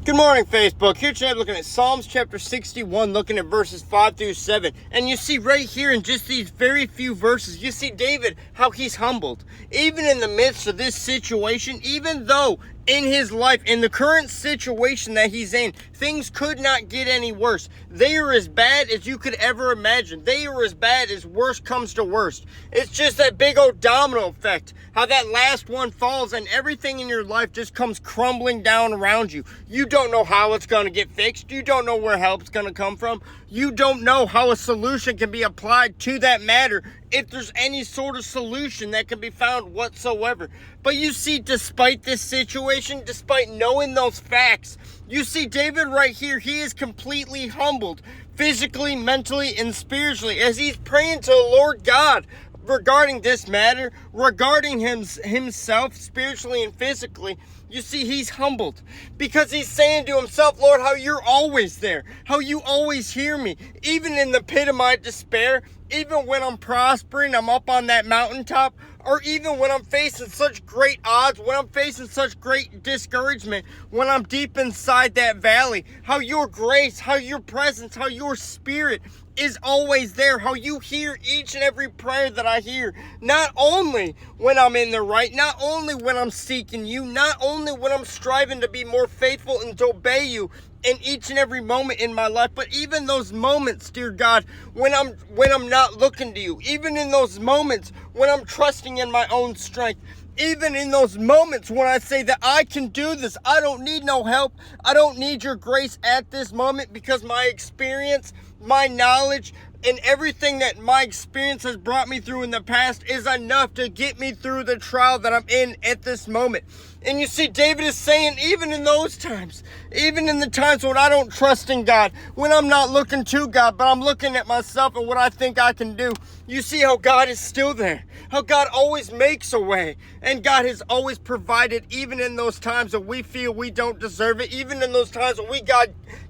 Good morning, Facebook. Here today, looking at Psalms chapter 61, looking at verses 5 through 7. And you see right here in just these very few verses, you see David, how he's humbled. Even in the midst of this situation, even though in his life, in the current situation that he's in, things could not get any worse. They are as bad as you could ever imagine. They are as bad as worst comes to worst. It's just that big old domino effect. How that last one falls and everything in your life just comes crumbling down around you. You don't know how it's going to get fixed. You don't know where help's going to come from. You don't know how a solution can be applied to that matter, if there's any sort of solution that can be found whatsoever. But you see, despite this situation, despite knowing those facts, you see David right here, he is completely humbled, physically, mentally, and spiritually, as he's praying to the Lord God regarding this matter, regarding himself spiritually and physically. You see, he's humbled because he's saying to himself, Lord, how you're always there, how you always hear me, even in the pit of my despair, even when I'm prospering, I'm up on that mountaintop, or even when I'm facing such great odds, when I'm facing such great discouragement, when I'm deep inside that valley, how your grace, how your presence, how your spirit is always there, how you hear each and every prayer that I hear, not only when I'm in the right, not only when I'm seeking you, not only when I'm striving to be more faithful and to obey you in each and every moment in my life, but even those moments, dear God, when I'm not looking to you, even in those moments when I'm trusting in my own strength, even in those moments when I say that I can do this, I don't need no help, I don't need your grace at this moment, because my experience, my knowledge, and everything that my experience has brought me through in the past is enough to get me through the trial that I'm in at this moment. And you see, David is saying, even in those times, even in the times when I don't trust in God, when I'm not looking to God, but I'm looking at myself and what I think I can do, you see how God is still there, how God always makes a way, and God has always provided, even in those times that we feel we don't deserve it, even in those times when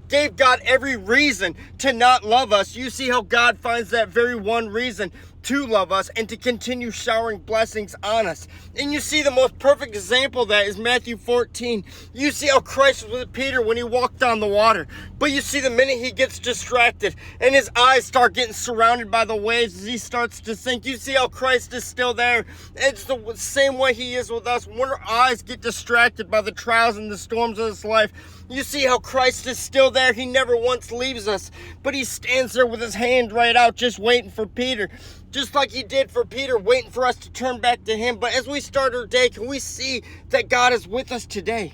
gave God every reason to not love us. You see how God finds that very one reason to love us and to continue showering blessings on us. And you see the most perfect example of that is Matthew 14. You see how Christ was with Peter when he walked on the water. But you see the minute he gets distracted and his eyes start getting surrounded by the waves as he starts to sink, you see how Christ is still there. It's the same way he is with us. When our eyes get distracted by the trials and the storms of this life, you see how Christ is still there. He never once leaves us, but he stands there with his hand right out, just waiting for Peter. Just like he did for Peter, waiting for us to turn back to him. But as we start our day, can we see that God is with us today?